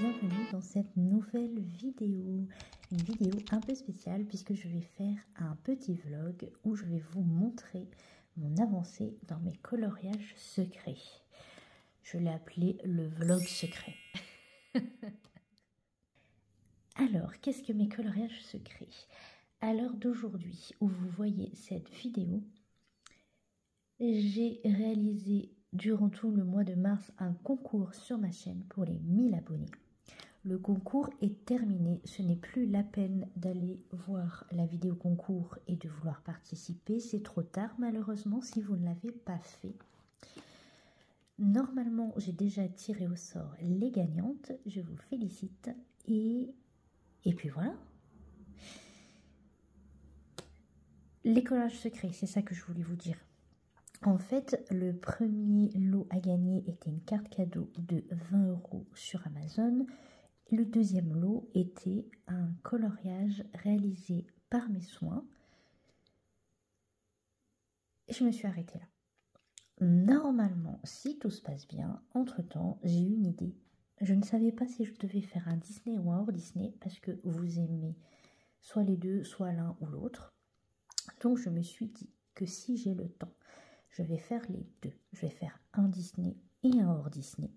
bienvenue dans cette nouvelle vidéo. Une vidéo un peu spéciale puisque je vais faire un petit vlog où je vais vous montrer mon avancée dans mes coloriages secrets. Je l'ai appelé le vlog secret. Alors, qu'est-ce que mes coloriages secrets? À l'heure d'aujourd'hui où vous voyez cette vidéo, j'ai réalisé durant tout le mois de mars un concours sur ma chaîne pour les 1000 abonnés. Le concours est terminé, ce n'est plus la peine d'aller voir la vidéo concours et de vouloir participer, c'est trop tard malheureusement si vous ne l'avez pas fait. Normalement, j'ai déjà tiré au sort les gagnantes, je vous félicite et puis voilà. Les collages secrets, c'est ça que je voulais vous dire. En fait, le premier lot à gagner était une carte cadeau de 20 € sur Amazon. Le deuxième lot était un coloriage réalisé par mes soins. Et je me suis arrêtée là. Normalement, si tout se passe bien, entre-temps, j'ai eu une idée. Je ne savais pas si je devais faire un Disney ou un hors Disney parce que vous aimez soit les deux, soit l'un ou l'autre. Donc, je me suis dit que si j'ai le temps, je vais faire les deux. Je vais faire un Disney et un hors Disney.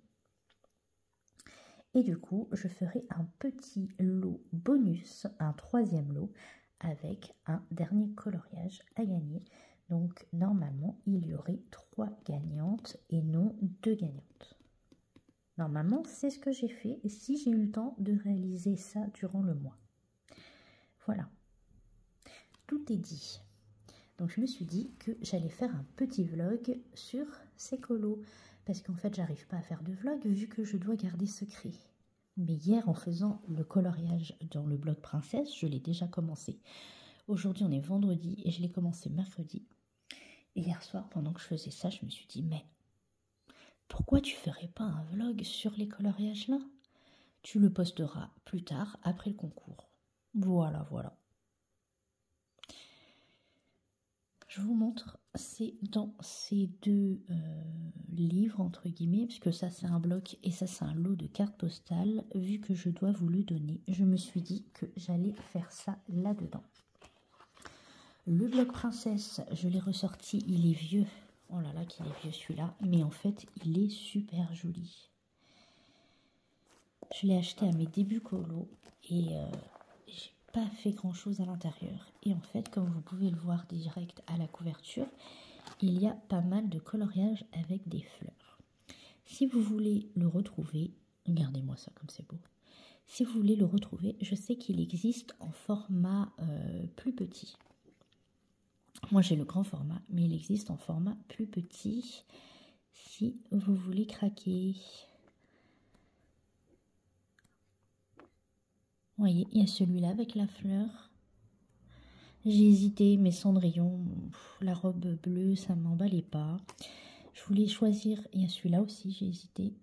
Et du coup, je ferai un petit lot bonus, un troisième lot, avec un dernier coloriage à gagner. Donc, normalement, il y aurait 3 gagnantes et non 2 gagnantes. Normalement, c'est ce que j'ai fait et si j'ai eu le temps de réaliser ça durant le mois. Voilà. Tout est dit. Donc, je me suis dit que j'allais faire un petit vlog sur ces colos. Parce qu'en fait, j'arrive pas à faire de vlog vu que je dois garder secret. Mais hier, en faisant le coloriage dans le blog princesse, je l'ai déjà commencé. Aujourd'hui, on est vendredi et je l'ai commencé mercredi. Et hier soir, pendant que je faisais ça, je me suis dit, mais pourquoi tu ferais pas un vlog sur les coloriages là? Tu le posteras plus tard, après le concours. Voilà, voilà. Je vous montre, c'est dans ces deux livres, entre guillemets, puisque ça c'est un bloc et ça c'est un lot de cartes postales. Vu que je dois vous le donner, je me suis dit que j'allais faire ça là-dedans. Le bloc princesse, je l'ai ressorti, il est vieux. Oh là là, qu'il est vieux celui-là. Mais en fait, il est super joli. Je l'ai acheté à mes débuts colo et j'ai pas fait grand chose à l'intérieur. Et en fait, comme vous pouvez le voir direct à la couverture, il y a pas mal de coloriage avec des fleurs. Si vous voulez le retrouver, regardez-moi ça comme c'est beau. Si vous voulez le retrouver, je sais qu'il existe en format plus petit. Moi j'ai le grand format, mais il existe en format plus petit si vous voulez craquer. Vous voyez, il y a celui-là avec la fleur. J'ai hésité, mais Cendrillon, la robe bleue, ça ne m'emballait pas. Je voulais choisir, il y a celui-là aussi, j'ai hésité.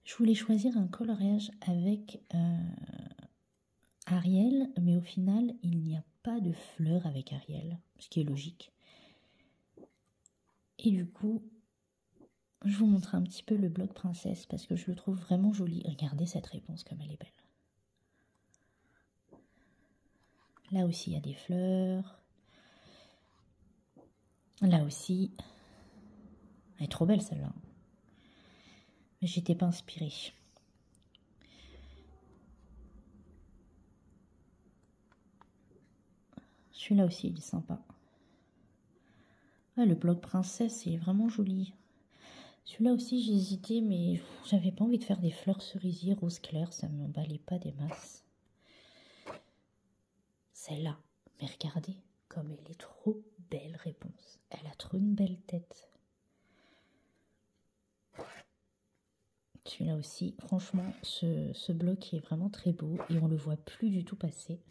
Je voulais choisir un coloriage avec Ariel, mais au final, il n'y a pas de fleurs avec Ariel, ce qui est logique. Et du coup, je vous montre un petit peu le bloc princesse parce que je le trouve vraiment joli. Regardez cette réponse comme elle est belle. Là aussi, il y a des fleurs. Là aussi. Elle est trop belle celle-là. Mais j'étais pas inspirée. Celui-là aussi, il est sympa. Ah, le bloc princesse, il est vraiment joli. Celui-là aussi, j'ai hésité, mais j'avais pas envie de faire des fleurs cerisiers rose clair. Ça ne m'emballait pas des masses. Celle-là, mais regardez comme elle est trop belle, réponse. Elle a trop une belle tête. Celui-là aussi, franchement, ce bloc est vraiment très beau et on le voit plus du tout passer.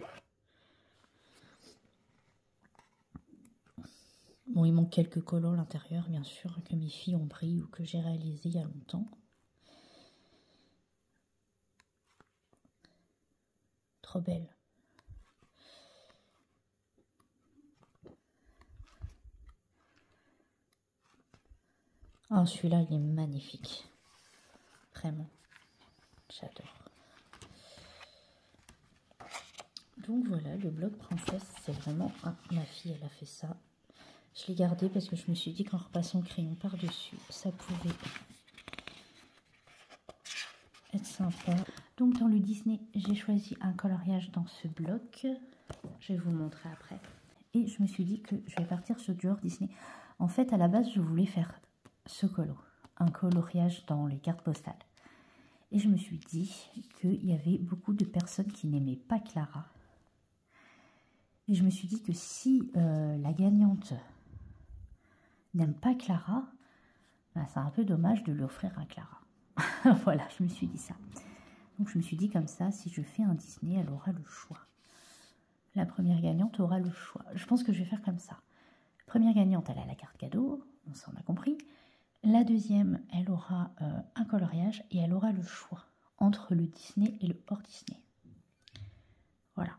Bon, il manque quelques collants à l'intérieur, bien sûr, que mes filles ont pris ou que j'ai réalisé il y a longtemps. Trop belle. Oh, celui-là, il est magnifique. Vraiment, j'adore. Donc voilà, le bloc princesse, c'est vraiment... Ah, ma fille, elle a fait ça. Je l'ai gardé parce que je me suis dit qu'en repassant le crayon par-dessus, ça pouvait être sympa. Donc dans le Disney, j'ai choisi un coloriage dans ce bloc. Je vais vous le montrer après. Et je me suis dit que je vais partir sur du hors Disney. En fait, à la base, je voulais faire ce colo, un coloriage dans les cartes postales. Et je me suis dit qu'il y avait beaucoup de personnes qui n'aimaient pas Clara. Et je me suis dit que si la gagnante n'aime pas Clara, ben c'est un peu dommage de lui offrir un Clara. Voilà, je me suis dit ça. Donc je me suis dit comme ça, si je fais un Disney, elle aura le choix. La première gagnante aura le choix. Je pense que je vais faire comme ça. La première gagnante, elle a la carte cadeau, on s'en a compris. La deuxième, elle aura un coloriage et elle aura le choix entre le Disney et le hors Disney. Voilà.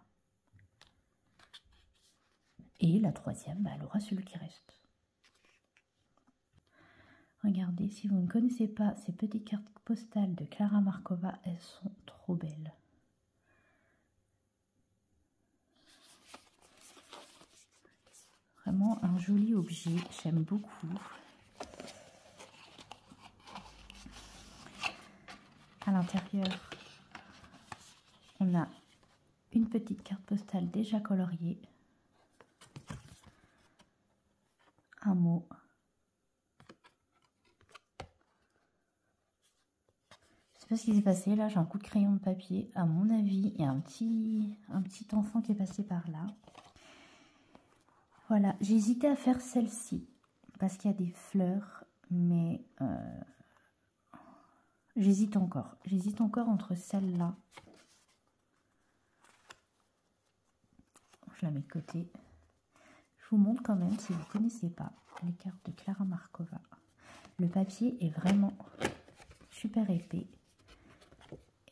Et la troisième, bah, elle aura celui qui reste. Regardez, si vous ne connaissez pas ces petites cartes postales de Clara Markova, elles sont trop belles. Vraiment un joli objet, j'aime beaucoup. À l'intérieur, on a une petite carte postale déjà coloriée. Un mot. Je sais pas ce qui s'est passé, là j'ai un coup de crayon de papier. À mon avis, il y a un petit enfant qui est passé par là. Voilà, j'ai hésité à faire celle-ci parce qu'il y a des fleurs, mais j'hésite encore. J'hésite encore entre celle-là. Je la mets de côté. Je vous montre quand même, si vous ne connaissez pas, les cartes de Clara Markova. Le papier est vraiment super épais.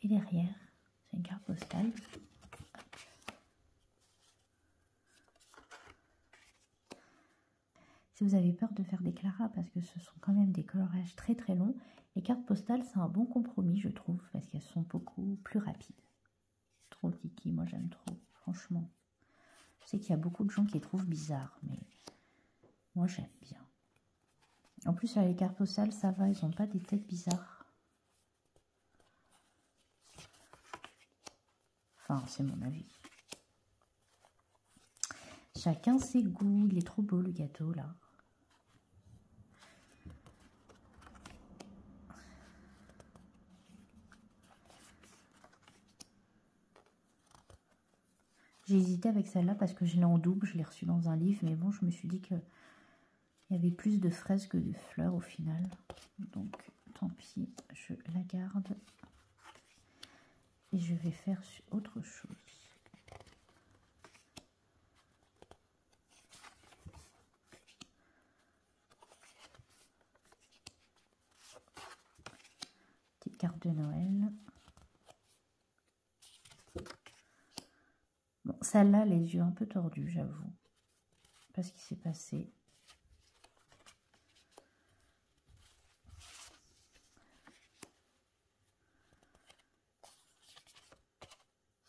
Et derrière, c'est une carte postale. Si vous avez peur de faire des Clara, parce que ce sont quand même des coloriages très très longs, les cartes postales, c'est un bon compromis, je trouve, parce qu'elles sont beaucoup plus rapides. Trop kiki, moi j'aime trop, franchement. Je sais qu'il y a beaucoup de gens qui les trouvent bizarres, mais moi j'aime bien. En plus, là, les cartes postales, ça va, ils n'ont pas des têtes bizarres. Enfin, c'est mon avis. Chacun ses goûts, il est trop beau le gâteau, là. J'ai hésité avec celle-là parce que je l'ai en double, je l'ai reçue dans un livre, mais bon, je me suis dit que il y avait plus de fraises que de fleurs au final. Donc, tant pis, je la garde. Et je vais faire autre chose. Petite carte de Noël. Bon, celle-là, les yeux un peu tordus, j'avoue. Pas ce qui s'est passé.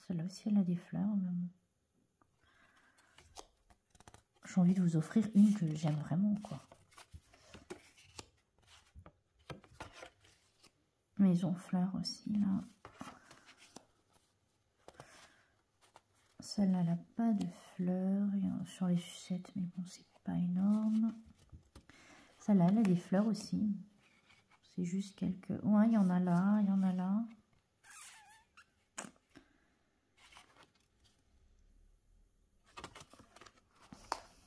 Celle-là aussi, elle a des fleurs. J'ai envie de vous offrir une que j'aime vraiment, quoi. Maison fleurs aussi, là. Celle-là, elle n'a pas de fleurs. Il y a sur les sucettes, mais bon, c'est pas énorme. Celle-là, elle a des fleurs aussi. C'est juste quelques... Ouais, il y en a là, il y en a là.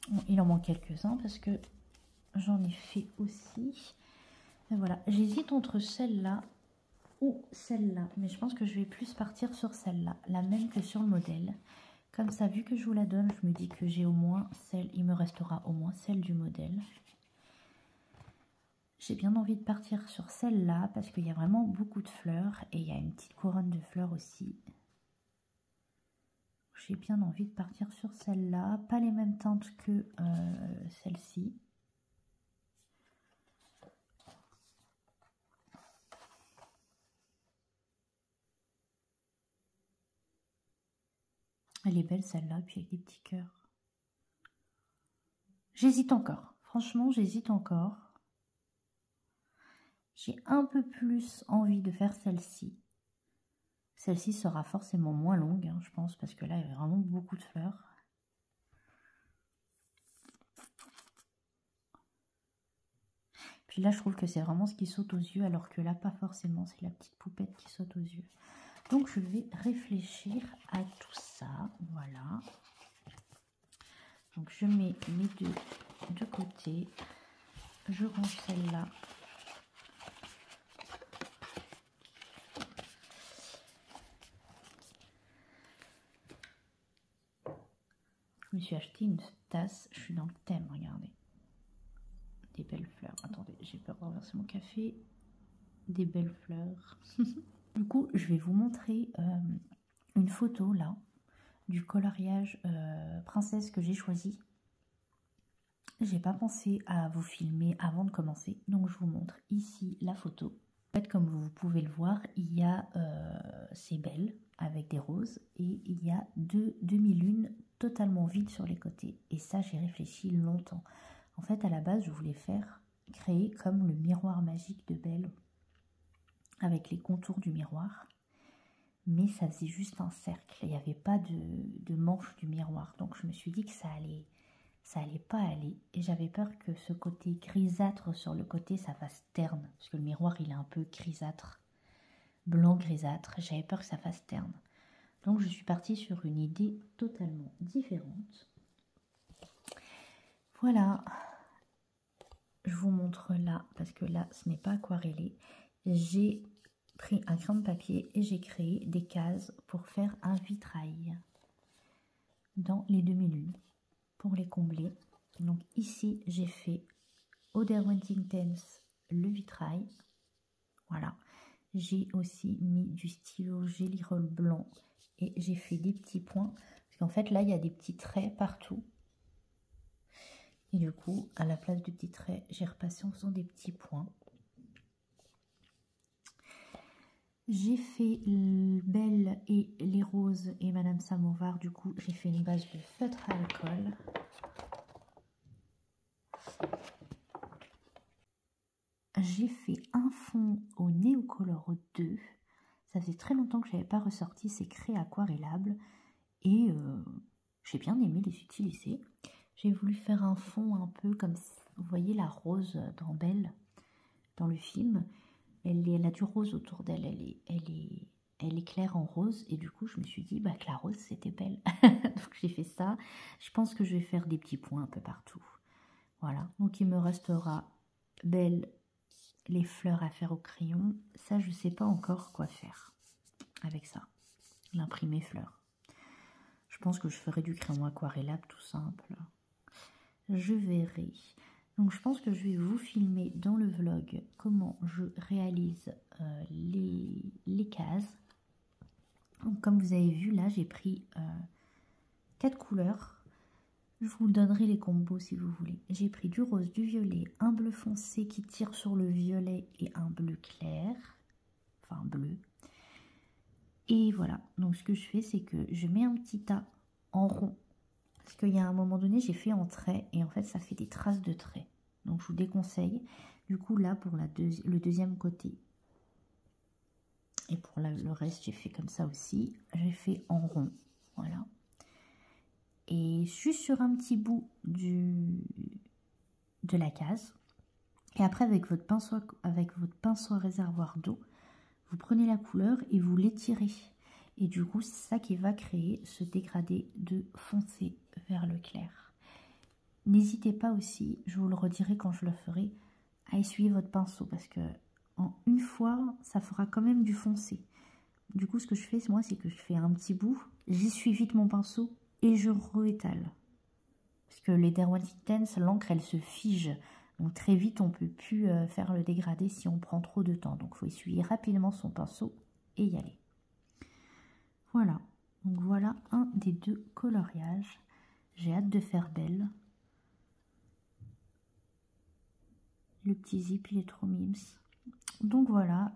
Bon, il en manque quelques-uns parce que j'en ai fait aussi. Et voilà, j'hésite entre celle-là ou celle-là. Mais je pense que je vais plus partir sur celle-là, la même que sur le modèle. Comme ça, vu que je vous la donne, je me dis que j'ai au moins celle, il me restera au moins celle du modèle. J'ai bien envie de partir sur celle-là parce qu'il y a vraiment beaucoup de fleurs et il y a une petite couronne de fleurs aussi. J'ai bien envie de partir sur celle-là, pas les mêmes teintes que celle-ci. Elle est belle celle-là, puis avec des petits cœurs. J'hésite encore. Franchement, j'hésite encore. J'ai un peu plus envie de faire celle-ci. Celle-ci sera forcément moins longue, hein, je pense, parce que là, il y a vraiment beaucoup de fleurs. Puis là, je trouve que c'est vraiment ce qui saute aux yeux, alors que là, pas forcément. C'est la petite poupette qui saute aux yeux. Donc, je vais réfléchir à tout ça. Voilà. Donc, je mets mes deux de côté. Je range celle-là. Je me suis acheté une tasse. Je suis dans le thème, regardez. Des belles fleurs. Attendez, j'ai peur de renverser mon café. Des belles fleurs. Du coup, je vais vous montrer une photo, là, du coloriage princesse que j'ai choisi. J'ai pas pensé à vous filmer avant de commencer, donc je vous montre ici la photo. En fait, comme vous pouvez le voir, il y a ces belles avec des roses et il y a deux demi-lunes totalement vides sur les côtés. Et ça, j'ai réfléchi longtemps. En fait, à la base, je voulais créer comme le miroir magique de Belle avec les contours du miroir. Mais ça faisait juste un cercle. Il n'y avait pas de manche du miroir. Donc, je me suis dit que ça allait pas aller. Et j'avais peur que ce côté grisâtre sur le côté, ça fasse terne. Parce que le miroir, il est un peu grisâtre. Blanc grisâtre. J'avais peur que ça fasse terne. Donc, je suis partie sur une idée totalement différente. Voilà. Je vous montre là, parce que là, ce n'est pas aquarellé. J'ai pris un crayon de papier et j'ai créé des cases pour faire un vitrail dans les demi-lunes pour les combler. Donc ici, j'ai fait au Derwent Intense le vitrail. Voilà. J'ai aussi mis du stylo Gelly Roll blanc et j'ai fait des petits points. Parce qu'en fait, là, il y a des petits traits partout. Et du coup, à la place de petits traits, j'ai repassé en faisant des petits points. J'ai fait Belle et les roses et Madame Samovar. Du coup, j'ai fait une base de feutre à alcool. J'ai fait un fond au Neocolor 2. Ça faisait très longtemps que je n'avais pas ressorti ces craies aquarellables. Et j'ai bien aimé les utiliser. J'ai voulu faire un fond un peu comme, vous voyez la rose dans Belle, dans le film. Elle a du rose autour d'elle, elle est claire en rose. Et du coup, je me suis dit que la rose, c'était Belle. Donc, j'ai fait ça. Je pense que je vais faire des petits points un peu partout. Voilà. Donc, il me restera Belle, les fleurs à faire au crayon. Ça, je ne sais pas encore quoi faire avec ça. L'imprimer fleurs. Je pense que je ferai du crayon aquarellable tout simple. Je verrai. Donc je pense que je vais vous filmer dans le vlog comment je réalise les cases. Donc, comme vous avez vu, là j'ai pris 4 couleurs. Je vous donnerai les combos si vous voulez. J'ai pris du rose, du violet, un bleu foncé qui tire sur le violet et un bleu clair. Enfin bleu. Et voilà. Donc ce que je fais, c'est que je mets un petit tas en rond. Parce qu'il y a un moment donné, j'ai fait en trait et en fait, ça fait des traces de traits. Donc, je vous déconseille. Du coup, là, pour le deuxième côté et pour le reste, j'ai fait comme ça aussi. J'ai fait en rond. Voilà. Et juste sur un petit bout de la case. Et après, avec votre pinceau à réservoir d'eau, vous prenez la couleur et vous l'étirez. Et du coup, c'est ça qui va créer ce dégradé de foncé vers le clair. N'hésitez pas aussi, je vous le redirai quand je le ferai, à essuyer votre pinceau parce que en une fois, ça fera quand même du foncé. Du coup, ce que je fais, moi, c'est que je fais un petit bout, j'essuie vite mon pinceau et je réétale. Parce que les Derwent Intense, l'encre, elle se fige. Donc très vite, on ne peut plus faire le dégradé si on prend trop de temps. Donc il faut essuyer rapidement son pinceau et y aller. Voilà. Donc voilà un des deux coloriages. J'ai hâte de faire Belle. Le petit zip, il est trop mimes. Donc voilà,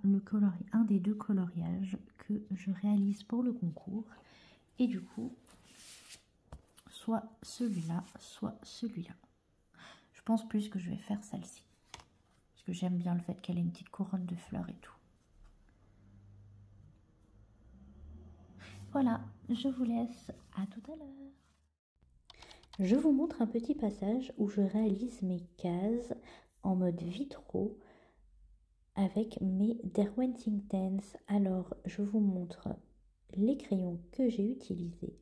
un des deux coloriages que je réalise pour le concours. Et du coup, soit celui-là, soit celui-là. Je pense plus que je vais faire celle-ci. Parce que j'aime bien le fait qu'elle ait une petite couronne de fleurs et tout. Voilà, je vous laisse. À tout à l'heure. Je vous montre un petit passage où je réalise mes cases en mode vitraux avec mes Derwent Inktense. Alors, je vous montre les crayons que j'ai utilisés.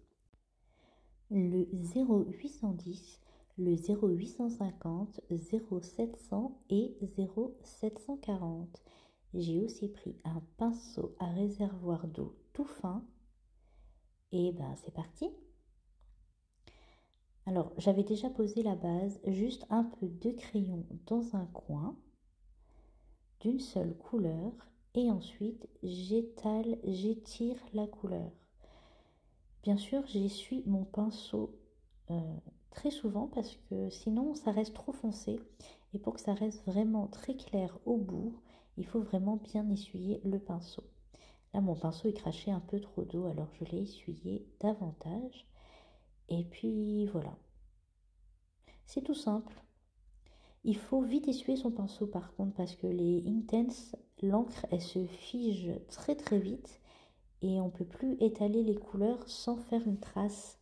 Le 0810, le 0850, 0700 et 0740. J'ai aussi pris un pinceau à réservoir d'eau tout fin. Et ben c'est parti. Alors, j'avais déjà posé la base, juste un peu de crayon dans un coin, d'une seule couleur, et ensuite j'étire la couleur. Bien sûr, j'essuie mon pinceau très souvent parce que sinon ça reste trop foncé, et pour que ça reste vraiment très clair au bout, il faut vraiment bien essuyer le pinceau. Là, mon pinceau est craché un peu trop d'eau, alors je l'ai essuyé davantage. Et puis voilà, c'est tout simple. Il faut vite essuyer son pinceau par contre parce que les Inktense, l'encre elle se fige très très vite et on ne peut plus étaler les couleurs sans faire une trace.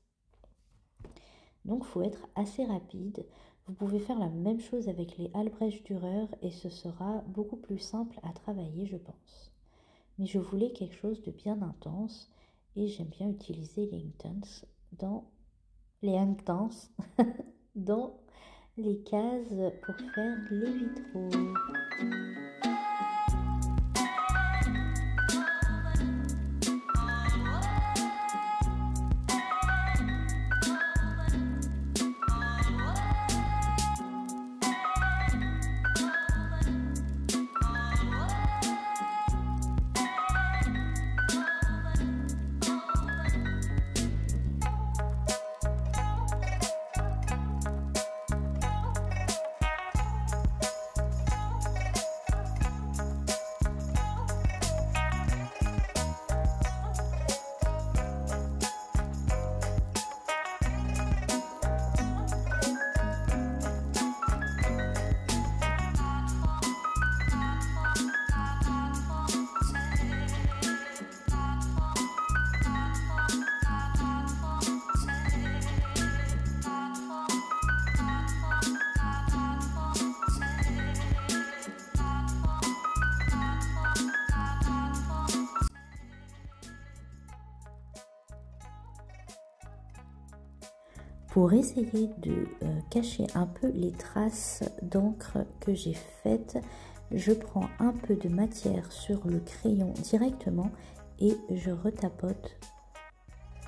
Donc il faut être assez rapide. Vous pouvez faire la même chose avec les Albrecht Dürer et ce sera beaucoup plus simple à travailler je pense. Mais je voulais quelque chose de bien intense et j'aime bien utiliser les Inktense dans dans les cases pour faire les vitraux. Pour essayer de cacher un peu les traces d'encre que j'ai faites, je prends un peu de matière sur le crayon directement et je retapote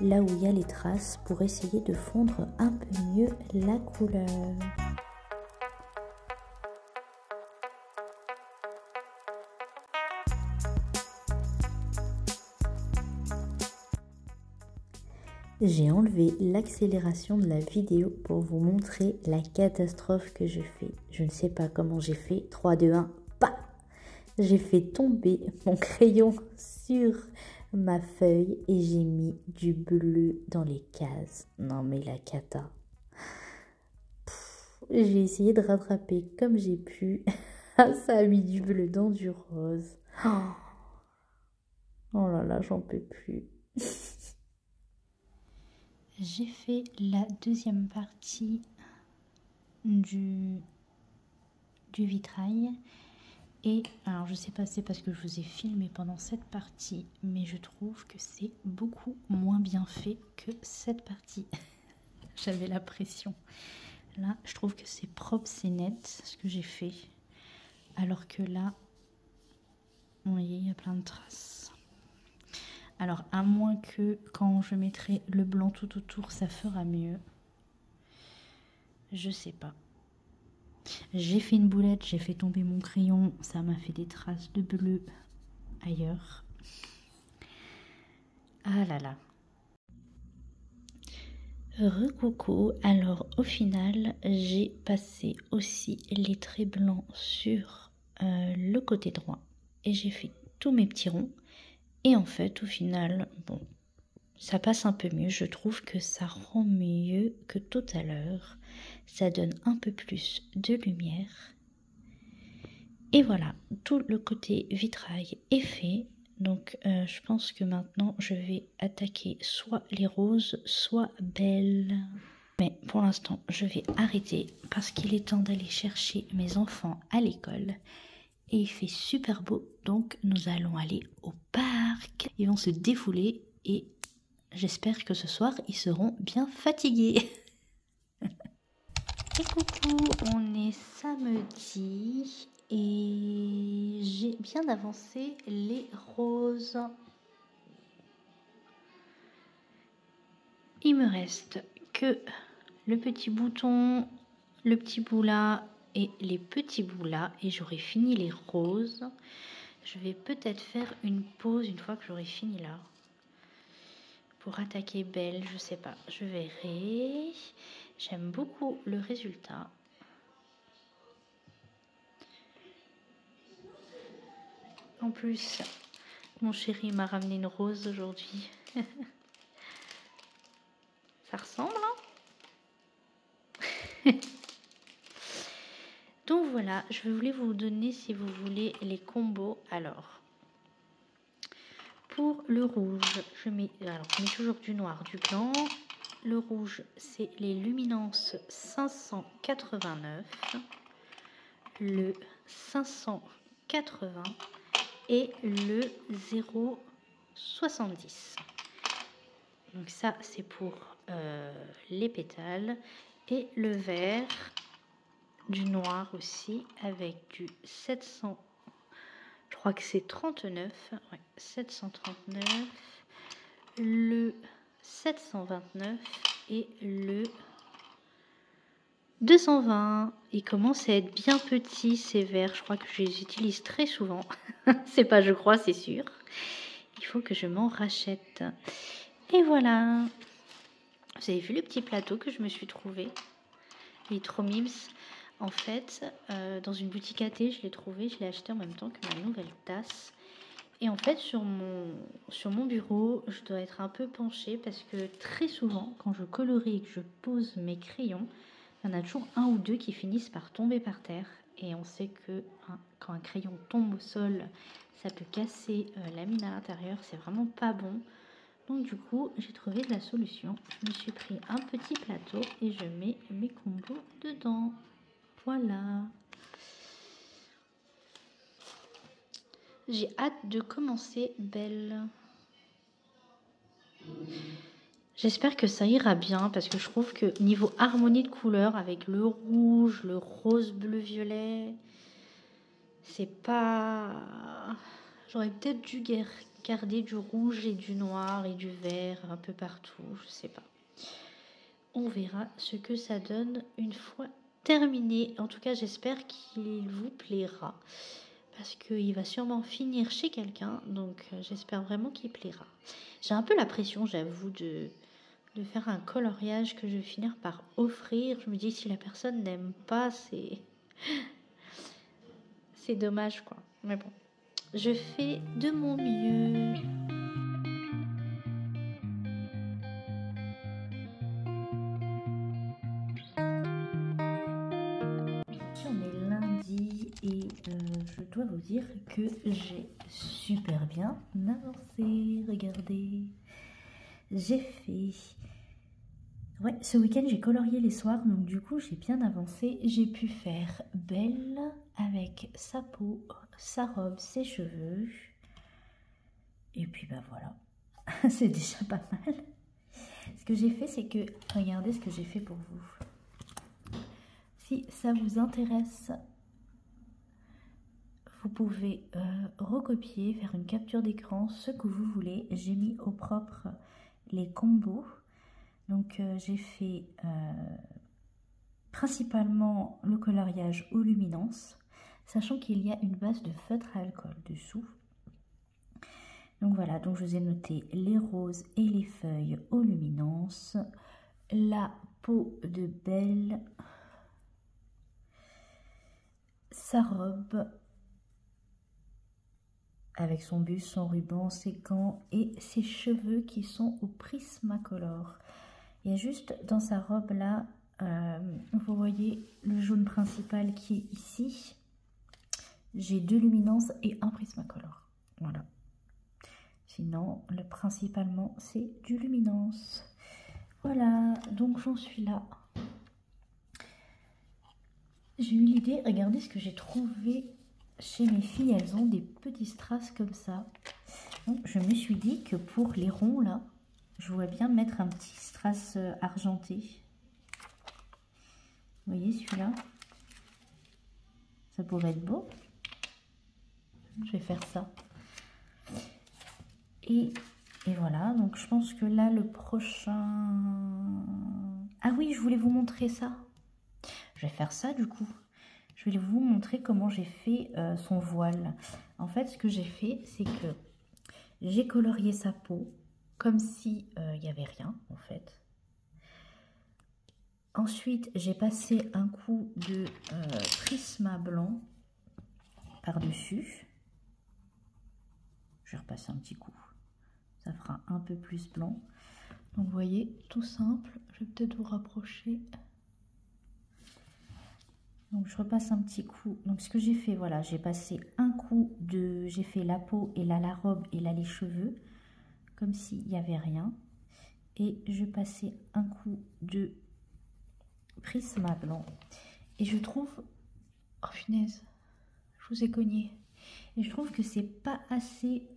là où il y a les traces pour essayer de fondre un peu mieux la couleur. J'ai enlevé l'accélération de la vidéo pour vous montrer la catastrophe que je fais. Je ne sais pas comment j'ai fait. 3, 2, 1, pas! J'ai fait tomber mon crayon sur ma feuille et j'ai mis du bleu dans les cases. Non mais la cata. J'ai essayé de rattraper comme j'ai pu. Ça a mis du bleu dans du rose. Oh là là, j'en peux plus. J'ai fait la deuxième partie du vitrail. Et alors je sais pas, c'est parce que je vous ai filmé pendant cette partie, mais je trouve que c'est beaucoup moins bien fait que cette partie. J'avais la pression. Là, je trouve que c'est propre, c'est net ce que j'ai fait. Alors que là, vous voyez, il y a plein de traces. Alors, à moins que quand je mettrai le blanc tout autour, ça fera mieux. Je sais pas. J'ai fait une boulette, j'ai fait tomber mon crayon. Ça m'a fait des traces de bleu ailleurs. Ah là là. Recoucou. Alors, au final, j'ai passé aussi les traits blancs sur le côté droit. Et j'ai fait tous mes petits ronds. Et en fait, au final, bon, Ça passe un peu mieux, je trouve que ça rend mieux que tout à l'heure. Ça donne un peu plus de lumière. Et voilà, tout le côté vitrail est fait. Donc je pense que maintenant je vais attaquer soit les roses, soit Belle. Mais pour l'instant je vais arrêter parce qu'il est temps d'aller chercher mes enfants à l'école. Et il fait super beau, donc nous allons aller au parc. Ils vont se défouler et j'espère que ce soir ils seront bien fatigués. Et coucou, on est samedi et j'ai bien avancé les roses. Il me reste que le petit bouton, le petit bout là et les petits bouts là et j'aurai fini les roses. Je vais peut-être faire une pause une fois que j'aurai fini là. Pour attaquer Belle, je sais pas, je verrai. J'aime beaucoup le résultat. En plus, mon chéri m'a ramené une rose aujourd'hui. Ça ressemble, hein? Donc voilà, je voulais vous donner, si vous voulez, les combos. Alors, pour le rouge, je mets toujours du noir, du blanc. Le rouge, c'est les Luminance 589, le 580 et le 0,70. Donc ça, c'est pour les pétales. Et le vert, du noir aussi, avec du 700, je crois que c'est 39, ouais, 739, le 729 et le 220. Ils commencent à être bien petits ces verres, je crois que je les utilise très souvent. C'est pas je crois, c'est sûr. Il faut que je m'en rachète. Et voilà. Vous avez vu le petit plateau que je me suis trouvé? Il est trop mimes. En fait, dans une boutique à thé, je l'ai trouvé, je l'ai acheté en même temps que ma nouvelle tasse. Et en fait, sur mon bureau, je dois être un peu penchée parce que très souvent, quand je colorie et que je pose mes crayons, il y en a toujours un ou deux qui finissent par tomber par terre. Et on sait que quand un crayon tombe au sol, ça peut casser la mine à l'intérieur. C'est vraiment pas bon. Donc du coup, j'ai trouvé de la solution. Je me suis pris un petit plateau et je mets mes combos dedans. Voilà. J'ai hâte de commencer Belle. J'espère que ça ira bien parce que je trouve que niveau harmonie de couleurs avec le rouge, le rose, bleu, violet, c'est pas... J'aurais peut-être dû garder du rouge et du noir et du vert un peu partout, je sais pas. On verra ce que ça donne une fois terminé. En tout cas, j'espère qu'il vous plaira parce qu'il va sûrement finir chez quelqu'un, donc j'espère vraiment qu'il plaira. J'ai un peu la pression, j'avoue, de faire un coloriage que je vais finir par offrir. Je me dis, si la personne n'aime pas, c'est dommage, quoi. Mais bon, je fais de mon mieux. On est lundi et je dois vous dire que j'ai super bien avancé. Regardez, j'ai fait... Ouais, ce week-end j'ai colorié les soirs, donc du coup j'ai bien avancé. J'ai pu faire Belle avec sa peau, sa robe, ses cheveux. Et puis bah voilà, c'est déjà pas mal. Ce que j'ai fait, c'est que, regardez ce que j'ai fait pour vous. Si ça vous intéresse, vous pouvez recopier, faire une capture d'écran, ce que vous voulez. J'ai mis au propre les combos. Donc j'ai fait principalement le coloriage aux luminances, sachant qu'il y a une base de feutre à alcool dessous. Donc voilà, donc je vous ai noté les roses et les feuilles aux luminances, la peau de Belle, sa robe avec son buste, son ruban, ses gants et ses cheveux qui sont au Prismacolor. Il y a juste dans sa robe là, vous voyez le jaune principal qui est ici. J'ai 2 luminances et un Prismacolor. Voilà. Sinon, principalement, c'est du luminance. Voilà, donc j'en suis là. J'ai eu l'idée, regardez ce que j'ai trouvé chez mes filles. Elles ont des petits strass comme ça. Donc, je me suis dit que pour les ronds, là, je voudrais bien mettre un petit strass argenté. Vous voyez celui-là? Ça pourrait être beau. Je vais faire ça. Et voilà, donc je pense que là, le prochain... Ah oui, je voulais vous montrer ça. Je vais faire ça du coup. Je vais vous montrer comment j'ai fait son voile. En fait, ce que j'ai fait, c'est que j'ai colorié sa peau comme si il n'y avait rien, en fait. Ensuite, j'ai passé un coup de prisma blanc par-dessus. Je vais repasser un petit coup. Ça fera un peu plus blanc. Donc, vous voyez, tout simple. Je vais peut-être vous rapprocher. Donc, je repasse un petit coup. Donc, ce que j'ai fait, voilà, j'ai passé un coup de... J'ai fait la peau et là, la robe et là, les cheveux. Comme s'il n'y avait rien. Et je passais un coup de prisma blanc. Et je trouve... Oh, punaise. Je vous ai cogné. Et je trouve que c'est pas assez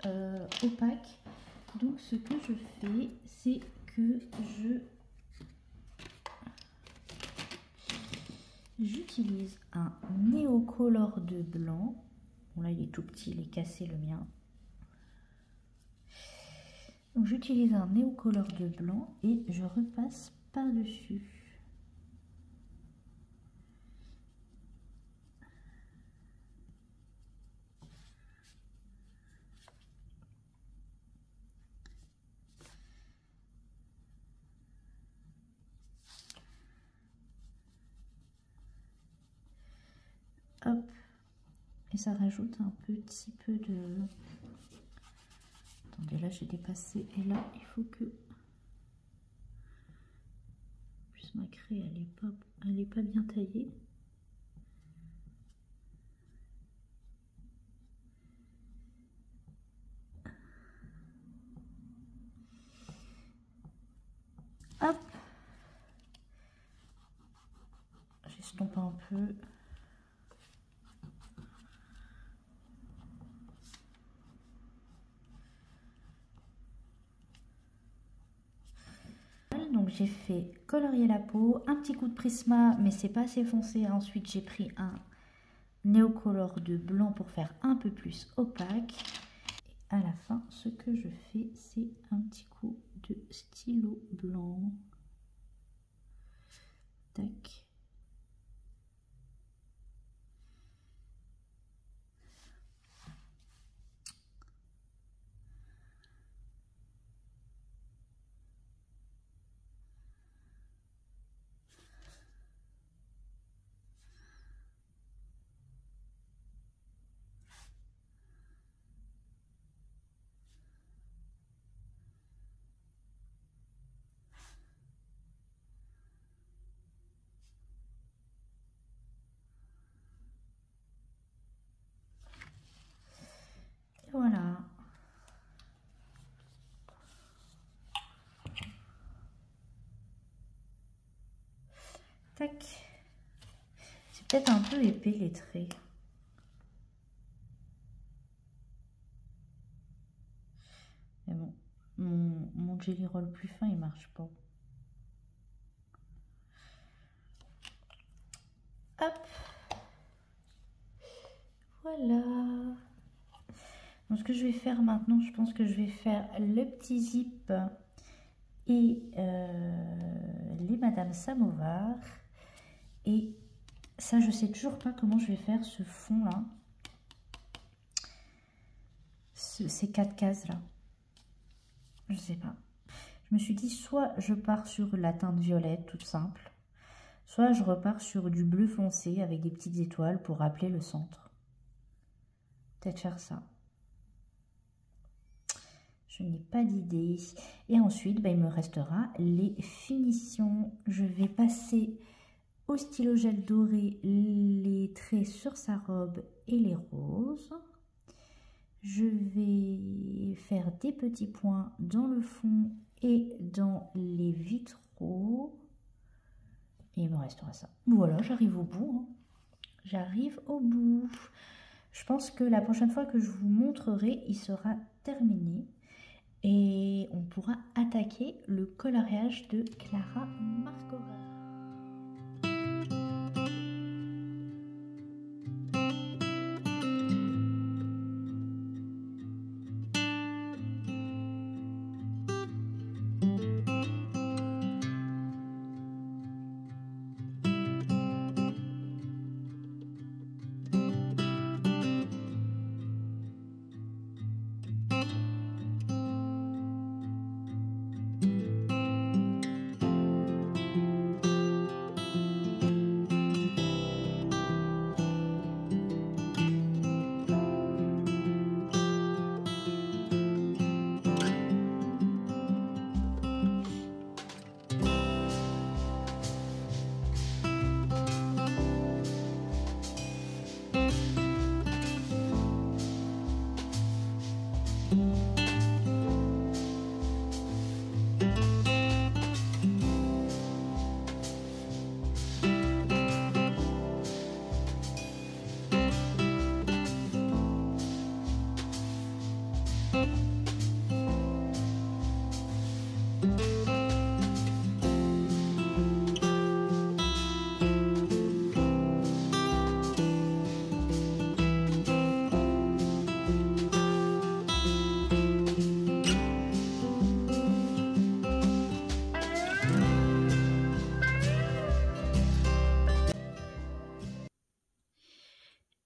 opaque. Donc, ce que je fais, c'est que j'utilise un néocolor de blanc. Bon, là, il est tout petit, il est cassé le mien. Donc, j'utilise un néocolor de blanc et je repasse par-dessus. Hop. Et ça rajoute un petit peu de... Attendez, là j'ai dépassé. Et là, il faut que... En plus, ma craie, elle est pas bien taillée. Hop. J'estompe un peu. Donc j'ai fait colorier la peau, un petit coup de prisma, mais c'est pas assez foncé. Ensuite j'ai pris un néocolor de blanc pour faire un peu plus opaque. Et à la fin, ce que je fais, c'est un petit coup de stylo blanc. Tac. Voilà. Tac. C'est peut-être un peu épais les traits. Mais bon, mon jelly roll plus fin, il marche pas. Hop. Voilà. Donc, ce que je vais faire maintenant, je pense que je vais faire le petit zip et les Madame Samovar. Et ça, je sais toujours pas comment je vais faire ce fond là. Ces 4 cases là. Je sais pas. Je me suis dit, soit je pars sur la teinte violette, toute simple. Soit je repars sur du bleu foncé avec des petites étoiles pour rappeler le centre. Peut-être faire ça. Je n'ai pas d'idée. Et ensuite, il me restera les finitions. Je vais passer au stylo gel doré les traits sur sa robe et les roses. Je vais faire des petits points dans le fond et dans les vitraux. Et il me restera ça. Voilà, j'arrive au bout. J'arrive au bout. Je pense que la prochaine fois que je vous montrerai, il sera terminé. Et on pourra attaquer le coloriage de Clara Markova.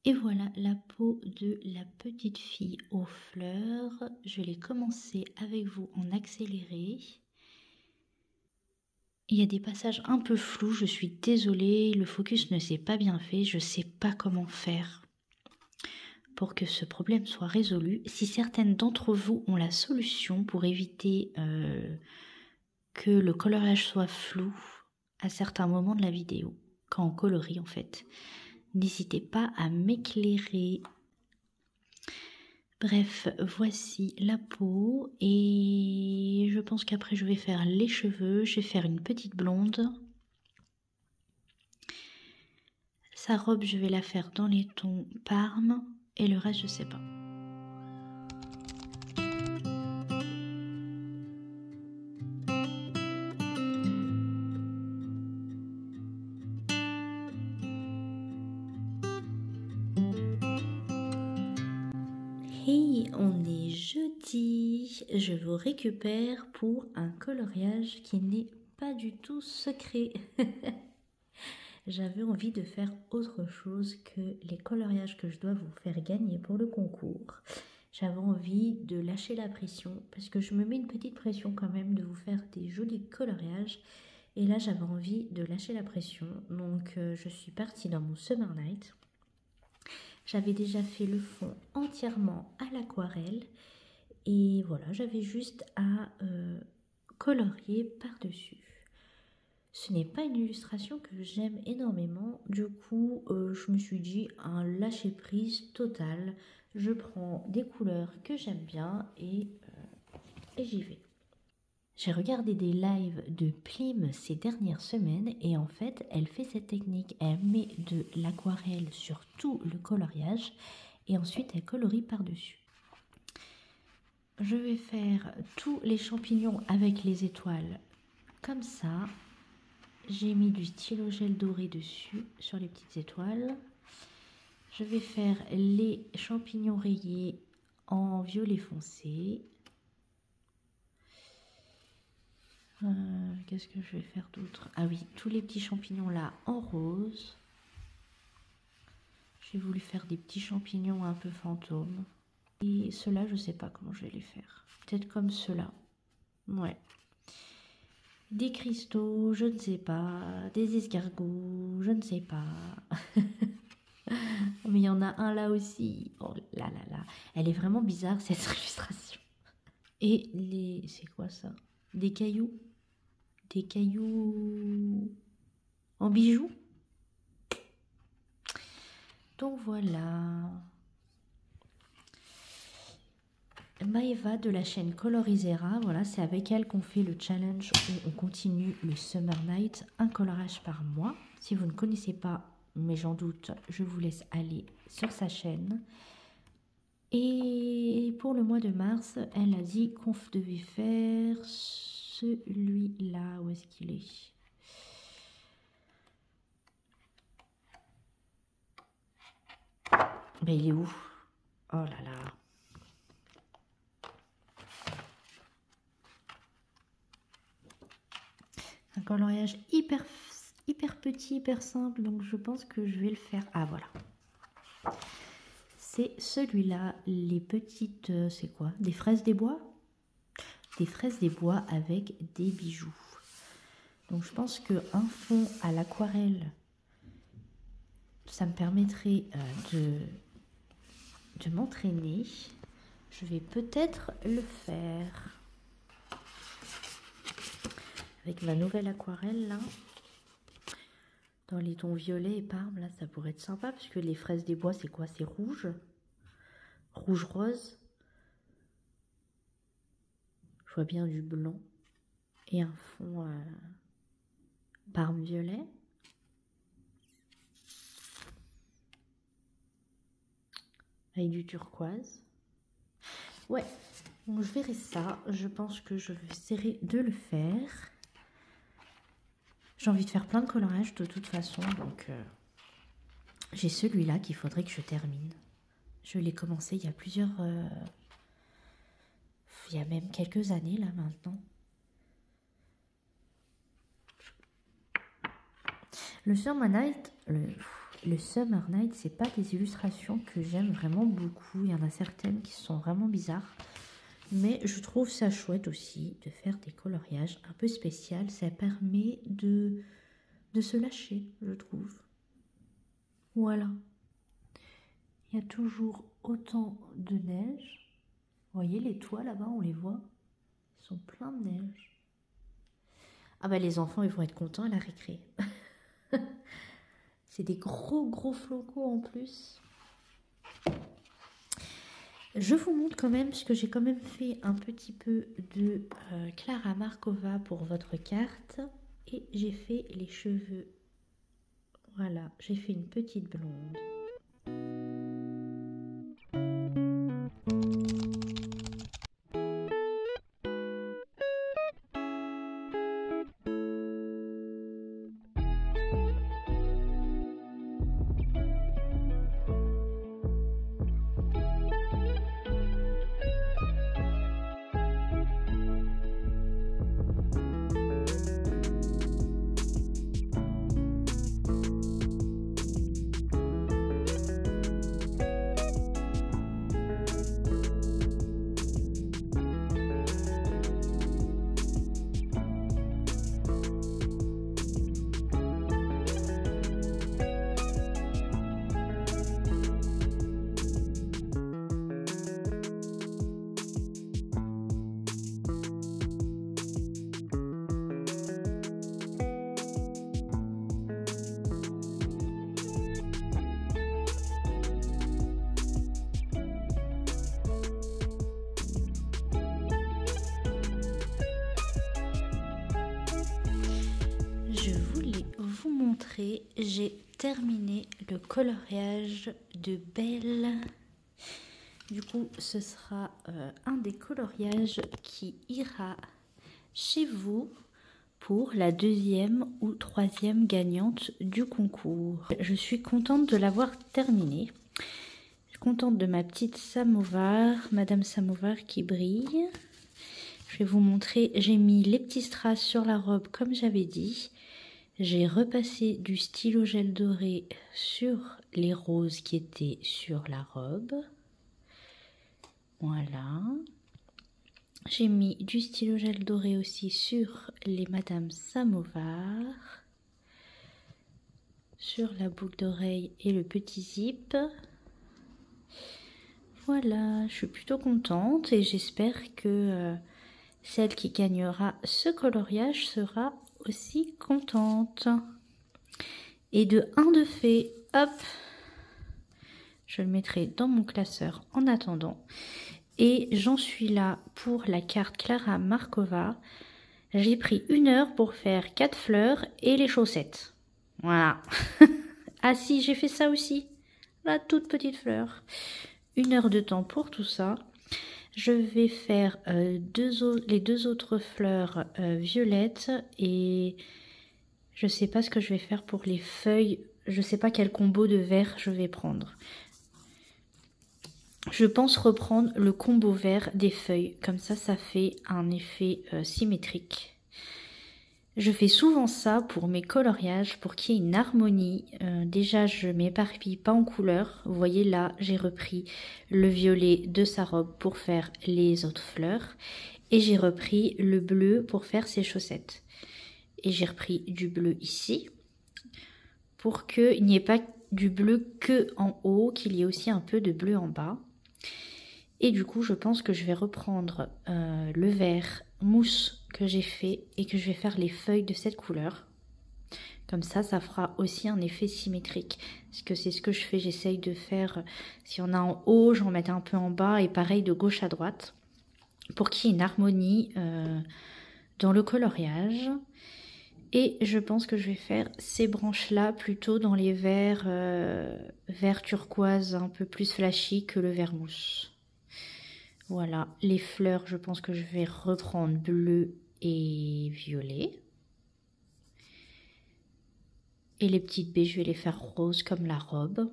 Et voilà la peau de la petite fille aux fleurs. Je l'ai commencé avec vous en accéléré. Il y a des passages un peu flous, je suis désolée, le focus ne s'est pas bien fait, je ne sais pas comment faire pour que ce problème soit résolu. Si certaines d'entre vous ont la solution pour éviter que le coloriage soit flou à certains moments de la vidéo, quand on colorie en fait, n'hésitez pas à m'éclairer. Bref, voici la peau et je pense qu'après je vais faire les cheveux, je vais faire une petite blonde. Sa robe, je vais la faire dans les tons Parme et le reste, je sais pas. Hey, on est jeudi, je vous récupère pour un coloriage qui n'est pas du tout secret. J'avais envie de faire autre chose que les coloriages que je dois vous faire gagner pour le concours. J'avais envie de lâcher la pression parce que je me mets une petite pression quand même de vous faire des jolis coloriages. Et là, j'avais envie de lâcher la pression. Donc, je suis partie dans mon Summer Night. J'avais déjà fait le fond entièrement à l'aquarelle. Et voilà, j'avais juste à colorier par-dessus. Ce n'est pas une illustration que j'aime énormément. Du coup, je me suis dit un lâcher-prise total. Je prends des couleurs que j'aime bien et j'y vais. J'ai regardé des lives de Plim ces dernières semaines et en fait, elle fait cette technique. Elle met de l'aquarelle sur tout le coloriage et ensuite elle colorie par-dessus. Je vais faire tous les champignons avec les étoiles comme ça. J'ai mis du stylo gel doré dessus sur les petites étoiles. Je vais faire les champignons rayés en violet foncé. Qu'est-ce que je vais faire d'autre? Ah oui, tous les petits champignons là en rose. J'ai voulu faire des petits champignons un peu fantômes. Et ceux-là, je ne sais pas comment je vais les faire. Peut-être comme ceux-là. Ouais. Des cristaux, je ne sais pas. Des escargots, je ne sais pas. Mais il y en a un là aussi. Oh là là là. Elle est vraiment bizarre cette illustration. Et les... c'est quoi ça? Des cailloux? Des cailloux en bijoux? Donc voilà. Maëva de la chaîne Colorisera, voilà, c'est avec elle qu'on fait le challenge où on continue le Summer Night, un colorage par mois. Si vous ne connaissez pas, mais j'en doute, je vous laisse aller sur sa chaîne. Et pour le mois de mars, elle a dit qu'on devait faire celui-là. Où est-ce qu'il est? Ben, il est où? Oh là là. Un coloriage hyper petit, hyper simple. Donc je pense que je vais le faire. Ah voilà. C'est celui-là. Les petites... c'est quoi? Des fraises des bois? Des fraises des bois avec des bijoux. Donc je pense qu'un fond à l'aquarelle, ça me permettrait de m'entraîner. Je vais peut-être le faire avec ma nouvelle aquarelle là, dans les tons violet et parme. Là ça pourrait être sympa parce que les fraises des bois c'est quoi? C'est rouge, rouge rose. Je vois bien du blanc et un fond parme violet. Avec du turquoise. Ouais, donc je verrai ça. Je pense que je vais essayer de le faire. J'ai envie de faire plein de colorages de toute façon. Donc j'ai celui-là qu'il faudrait que je termine. Je l'ai commencé il y a plusieurs... il y a même quelques années là maintenant. Le Summer Night... Le Summer Night, c'est pas des illustrations que j'aime vraiment beaucoup. Il y en a certaines qui sont vraiment bizarres. Mais je trouve ça chouette aussi de faire des coloriages un peu spéciaux. Ça permet de se lâcher, je trouve. Voilà. Il y a toujours autant de neige. Vous voyez les toits là-bas, on les voit. Ils sont pleins de neige. Ah bah les enfants, ils vont être contents à la récré. C'est des gros flocons en plus. Je vous montre quand même, puisque j'ai quand même fait un petit peu de Clara Markova pour votre carte. Et j'ai fait les cheveux. Voilà, j'ai fait une petite blonde. J'ai terminé le coloriage de Belle. Du coup, ce sera un des coloriages qui ira chez vous pour la deuxième ou troisième gagnante du concours. Je suis contente de l'avoir terminé. Je suis contente de ma petite samovar, Madame Samovar qui brille. Je vais vous montrer, j'ai mis les petits strass sur la robe comme j'avais dit. J'ai repassé du stylo gel doré sur les roses qui étaient sur la robe. Voilà. J'ai mis du stylo gel doré aussi sur les Madame Samovar. Sur la boucle d'oreille et le petit zip. Voilà, je suis plutôt contente et j'espère que celle qui gagnera ce coloriage sera aussi contente. Et de 1 de fait, hop, je le mettrai dans mon classeur en attendant. Et j'en suis là pour la carte Klara Markova. J'ai pris 1 heure pour faire 4 fleurs et les chaussettes. Voilà. Ah si, j'ai fait ça aussi. La toute petite fleur. 1 heure de temps pour tout ça. Je vais faire les 2 autres fleurs violettes et je sais pas ce que je vais faire pour les feuilles. Je sais pas quel combo de vert je vais prendre. Je pense reprendre le combo vert des feuilles. Comme ça fait un effet symétrique. Je fais souvent ça pour mes coloriages, pour qu'il y ait une harmonie. Déjà, je m'éparpille pas en couleurs. Vous voyez là, j'ai repris le violet de sa robe pour faire les autres fleurs. Et j'ai repris le bleu pour faire ses chaussettes. Et j'ai repris du bleu ici, pour qu'il n'y ait pas du bleu que en haut, qu'il y ait aussi un peu de bleu en bas. Et du coup, je pense que je vais reprendre le vert mousse que j'ai fait et que je vais faire les feuilles de cette couleur. Comme ça fera aussi un effet symétrique. Parce que c'est ce que je fais, j'essaye de faire, si on a en haut, j'en mets un peu en bas et pareil de gauche à droite. Pour qu'il y ait une harmonie dans le coloriage. Et je pense que je vais faire ces branches-là plutôt dans les verts, vert turquoise un peu plus flashy que le vert mousse. Voilà, les fleurs, je pense que je vais reprendre bleu et violet. Et les petites baies, je vais les faire roses comme la robe.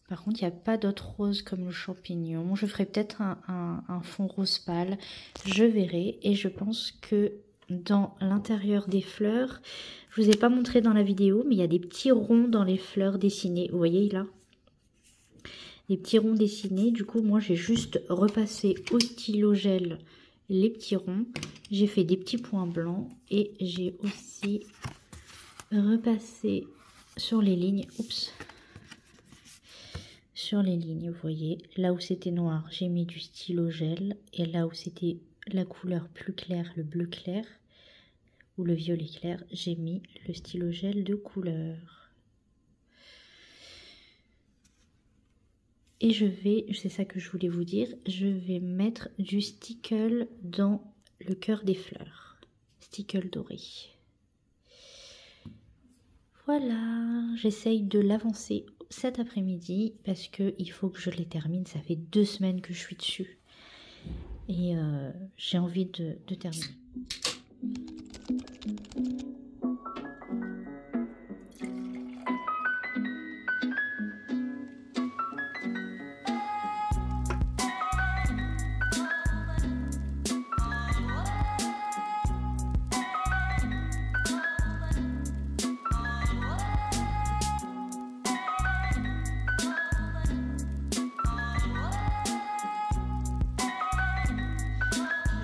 Par contre, il n'y a pas d'autres roses comme le champignon. Je ferai peut-être un fond rose pâle. Je verrai. Et je pense que dans l'intérieur des fleurs, je ne vous ai pas montré dans la vidéo, mais il y a des petits ronds dans les fleurs dessinées. Vous voyez là ? Des petits ronds dessinés. Du coup, moi, j'ai juste repassé au stylo gel les petits ronds. J'ai fait des petits points blancs et j'ai aussi repassé sur les lignes. Oups. Sur les lignes, vous voyez, là où c'était noir, j'ai mis du stylo gel. Et là où c'était la couleur plus claire, le bleu clair ou le violet clair, j'ai mis le stylo gel de couleur. Et je vais, c'est ça que je voulais vous dire, je vais mettre du stickle dans le cœur des fleurs. Stickle doré. Voilà, j'essaye de l'avancer cet après-midi parce qu'il faut que je les termine. Ça fait 2 semaines que je suis dessus. Et j'ai envie de terminer.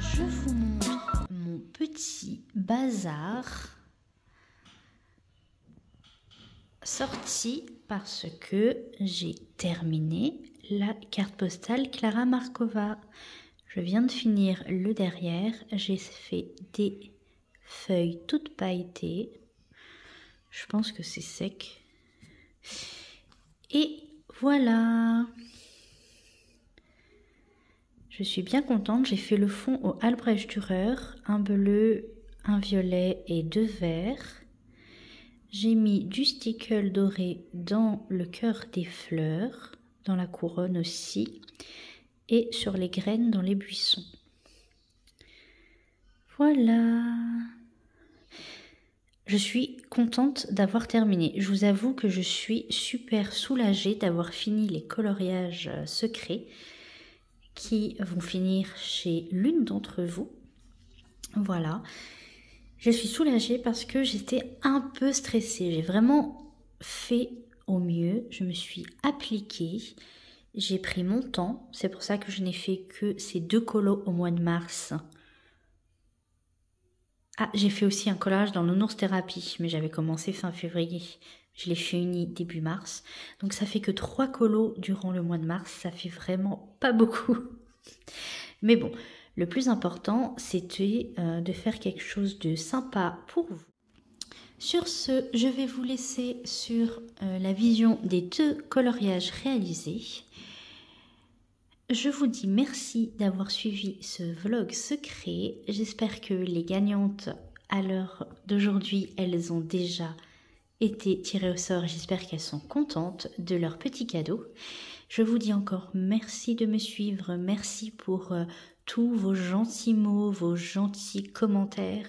Je vous montre mon petit bazar sorti parce que j'ai terminé la carte postale Klara Markova. Je viens de finir le derrière. J'ai fait des feuilles toutes pailletées. Je pense que c'est sec. Et voilà. Je suis bien contente. J'ai fait le fond au Albrecht Dürer. Un bleu, un violet et 2 verts. J'ai mis du stickle doré dans le cœur des fleurs, dans la couronne aussi, et sur les graines dans les buissons. Voilà. Je suis contente d'avoir terminé. Je vous avoue que je suis super soulagée d'avoir fini les coloriages secrets qui vont finir chez l'une d'entre vous. Voilà. Je suis soulagée parce que j'étais un peu stressée. J'ai vraiment fait au mieux. Je me suis appliquée. J'ai pris mon temps. C'est pour ça que je n'ai fait que ces 2 colos au mois de mars. Ah, j'ai fait aussi un collage dans l'Ounours Thérapie, mais j'avais commencé fin février. Je les finis début mars. Donc ça fait que 3 colos durant le mois de mars. Ça fait vraiment pas beaucoup. Mais bon, le plus important, c'était de faire quelque chose de sympa pour vous. Sur ce, je vais vous laisser sur la vision des 2 coloriages réalisés. Je vous dis merci d'avoir suivi ce vlog secret. J'espère que les gagnantes à l'heure d'aujourd'hui, elles ont déjà été tirées au sort. J'espère qu'elles sont contentes de leur petit cadeau. Je vous dis encore merci de me suivre. Merci pour tous vos gentils mots, vos gentils commentaires,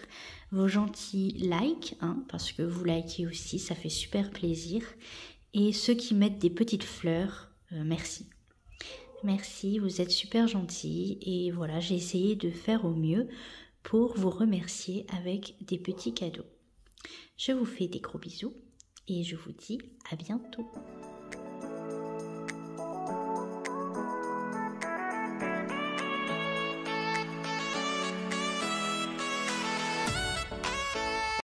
vos gentils likes, hein, parce que vous likez aussi, ça fait super plaisir. Et ceux qui mettent des petites fleurs, merci. Merci, vous êtes super gentils et voilà, j'ai essayé de faire au mieux pour vous remercier avec des petits cadeaux. Je vous fais des gros bisous et je vous dis à bientôt.